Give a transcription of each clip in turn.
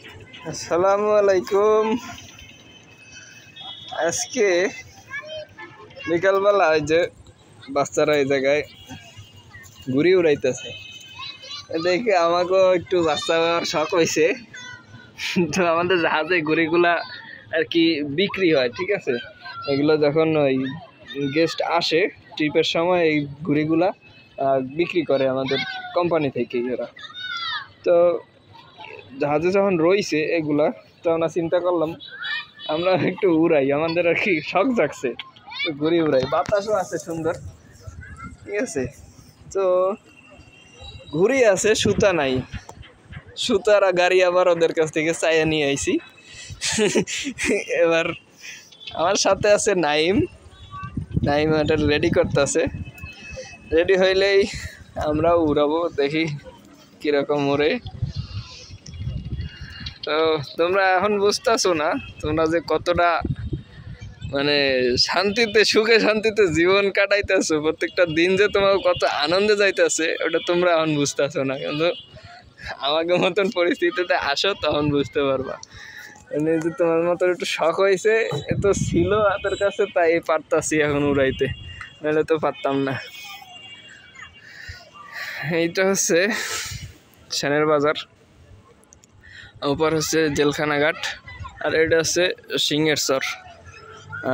আসসালামু আলাইকুম। আজকে বিকালবেলা ওই যে বাচ্চারা এই জায়গায় ঘুড়ি উড়াইতেছে, দেখে আমাকেও একটু বাচ্চা হওয়ার শখ হয়েছে। তো আমাদের জাহাজে ঘুড়িগুলা আর কি বিক্রি হয়, ঠিক আছে। এগুলো যখন ওই গেস্ট আসে ট্রিপের সময় এই ঘুড়িগুলা বিক্রি করে আমাদের কোম্পানি থেকে এরা। তো জাহাজে যখন রয়েছে এগুলা, তো আমরা চিন্তা করলাম আমরা একটু উড়াই, আমাদের আর কি শখ জাগছে, ঘুড়ি উড়াই, বাতাসও আছে সুন্দর, ঠিক আছে। তো ঘুড়ি আছে, সুতা নাই, সুতার গাড়ি আবার ওদের কাছ থেকে চাইয়া নিয়ে আইছি। এবার আমার সাথে আছে নাইম এটা রেডি করতেছে, রেডি হইলেই আমরাও উড়াবো, দেখি কিরকম উড়ে। তো তোমরা এখন বুঝতেছো না তোমরা যে কতটা মানে শান্তিতে, সুখে শান্তিতে জীবন কাটাইতেছো, প্রত্যেকটা দিন যে তোমার কত আনন্দে যাইতেছে ওটা তোমরা এখন বুঝতেছো না, কিন্তু আমাকে মতন পরিস্থিতিতে আসো তখন বুঝতে পারবা। মানে যে তোমার মতন একটু শখ হয়েছে, এ তো ছিল হাতের কাছে, তাই পারতাছি এখন উড়াইতে, নাহলে তো পারতাম না। এইটা হচ্ছে সেনের বাজার, উপর হচ্ছে জেলখানা ঘাট, আর এটা হচ্ছে সিংহের চর,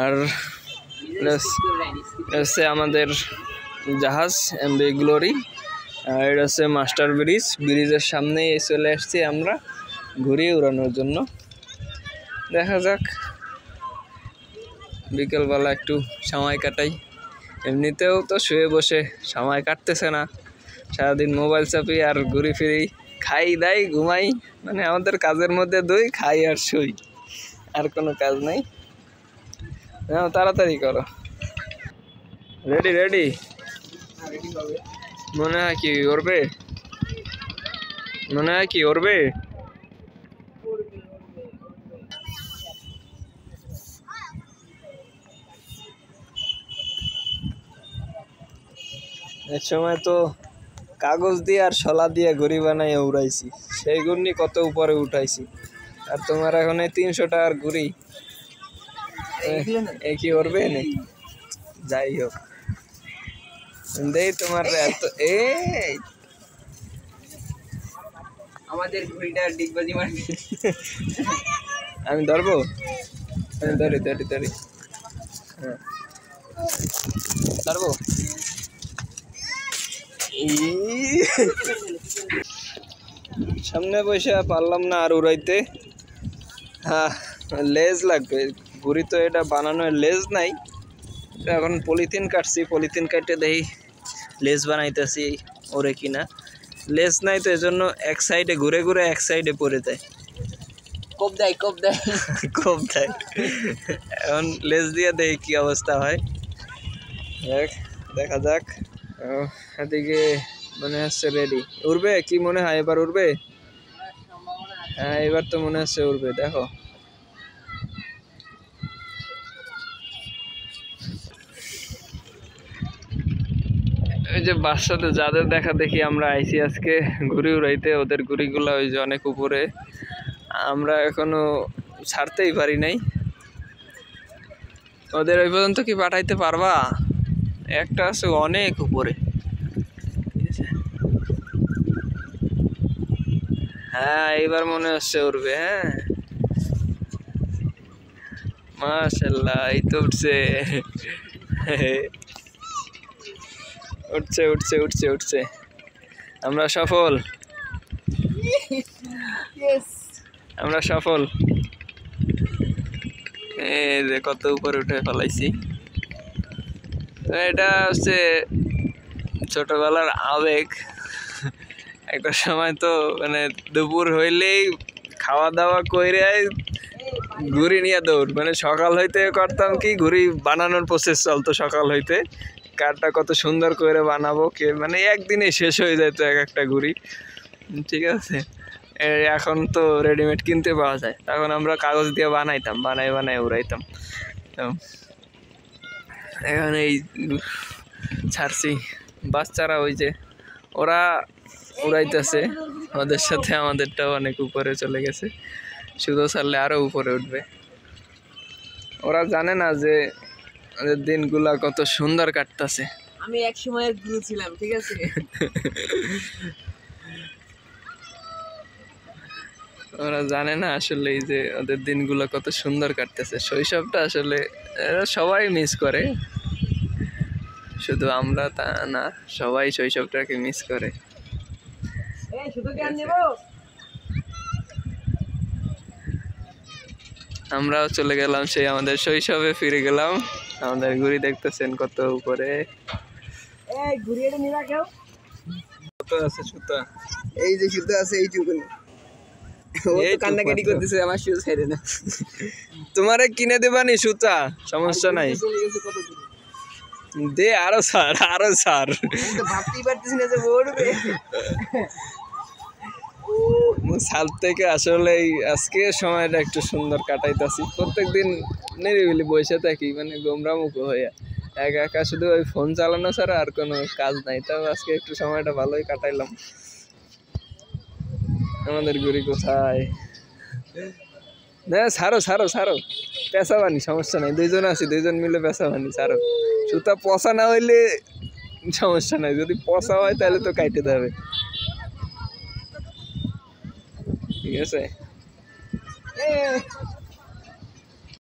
আর হচ্ছে আমাদের জাহাজ এমভি গ্লোরি, আর এটা হচ্ছে মাস্টার ব্রিজ। ব্রিজের সামনেই চলে আসছি আমরা ঘুরিয়ে উড়ানোর জন্য। দেখা যাক, বিকেলবেলা একটু সময় কাটাই। এমনিতেও তো শুয়ে বসে সময় কাটতেছে না, সারাদিন মোবাইল চাপি আর ঘুরি ফিরি, খাই দাই ঘুমাই, মানে আমাদের কাজের মধ্যে দুই, খাই আর শুই, আর কোনো কাজ নাই। তাড়াতাড়ি করো, রেডি রেডি। মনে হয় কি উড়বে, মনে হয় কি উড়বে। এক সময় তো কাগজ দিয়ে আর শলা দিয়ে ঘুড়ি বানাইয়া উড়াইছি, সেই ঘূর্ণি কত উপরে উঠাইছি, আর তোমার এখন 300 টাকার ঘুড়ি কি উড়বে না। যাই হোক, দেই তোমার এত আমাদের ঘড়িটা ডিগবাজি মারবে। আমি ধরবো, আমি ধরি ধরি ধরি, হ্যাঁ ধরবো। সামনে বসে পারলাম না আর উড়াইতে, হ্যাঁ লেজ লাগবে, ঘুড়ি তো এটা বানানোর লেজ নাই। এখন পলিথিন কাটছি, পলিথিন কাটতে দেখি লেজ বানাইতেছি ওরে কিনা, লেজ নাই তো এজন্য এক সাইডে ঘুরে ঘুরে এক সাইডে পড়ে যায়, কোপ দেয় কোপ দেয় খুব দেয়। এখন লেজ দিয়ে দেখি কি অবস্থা হয়, দেখা যাক। এদিকে মনে হচ্ছে রেডি, উড়বে কি মনে হয়, এবার উড়বে। হ্যাঁ এবার তো মনে হচ্ছে উড়বে, দেখো। ওই যে বাসাতে যাদের দেখা দেখি আমরা আইছি আজকে ঘুড়ি উড়াইতে, ওদের ঘুড়িগুলো ওই যে অনেক উপরে, আমরা এখনো ছাড়তেই পারি নাই। ওদের ওই পর্যন্ত কি পাঠাইতে পারবা, একটা আছে অনেক উপরে। হ্যাঁ এইবার মনে হচ্ছে উড়বে, হ্যাঁ মাশাআল্লাহ, এই তো উঠছে, উঠছে উঠছে উঠছে উঠছে, আমরা সফল, আমরা সফল। এই যে কত উপরে উঠে ফেলাইছি। এটা হচ্ছে ছোটবেলার আবেগ। একটা সময় তো মানে দুপুর হইলেই খাওয়া দাওয়া কইরে ঘুড়ি নিয়ে দৌড়, মানে সকাল হইতে করতাম কি, ঘুড়ি বানানোর প্রসেস চলতো সকাল হইতে, কাঠটা কত সুন্দর করে বানাবো, কে মানে একদিনে শেষ হয়ে যেত এক একটা ঘুড়ি, ঠিক আছে। এখন তো রেডিমেড কিনতে পাওয়া যায়, তখন আমরা কাগজ দিয়ে বানাইতাম, বানাই বানাই উড়াইতাম। এখন এই ছাড়ছি, বাচ্চারা ওই যে ওরা উড়াইতেছে ওদের সাথে আমাদেরটাও অনেক উপরে চলে গেছে, শুধু ছাড়লে আরো উপরে উঠবে। ওরা জানে না যে ওদের দিনগুলা কত সুন্দর কাটতেছে। আমি এক সময়ের গুরু ছিলাম, ঠিক আছে। ওরা জানে না আসলে এই যে ওদের দিনগুলো কত সুন্দর কাটতেছে। শৈশবটা আসলে এরা সবাই মিস করে, শুধু আমরা তা না, সবাই শৈশবটাকে মিস করে। এই শুধু জ্ঞান নেব। আমরাও চলে গেলাম সেই আমাদের শৈশবে, ফিরে গেলাম। আমাদের ঘুড়ি দেখতেছেন কত উপরে। এই ঘুরি এটা নিবা কেউ? কত আছে সুতা? এই যে শুধু আছে এইটুকুনি। ও তো কান্নাকাটি করতেছে, আমার শুধু ছেড়ে না। তোমারে কিনে দেবানি সুতা, সমস্যা নাই। চলে গেছে কত দূর। দে আরো ছাড়, আরো ছাড়। আমি তো ভাবতেই পারতেছি না যে পড়বে। সাল থেকে আসলে আজকে সময়টা একটু সুন্দর কাটাইতাছি। প্রত্যেকদিন নিরিবিলি বসে থাকি, মানে গোমরামুখো হইয়া একা একা, শুধু ওই ফোন চালানো ছাড়া আর কোনো কাজ নাই। তাও আজকে একটু সময়টা ভালোই কাটাইলাম। আমাদের ঘুড়ি কোথায়? না ছাড়ো ছাড়ো ছাড়ো, পেঁচা বানি, সমস্যা নাই, দুইজন আছি, দুইজন মিলে পেঁচা বানি, ছাড়ো। সুতা পচা না হইলে সমস্যা নাই, যদি পচা হয় তাহলে তো কাইটে দেবে। ঠিক আছে।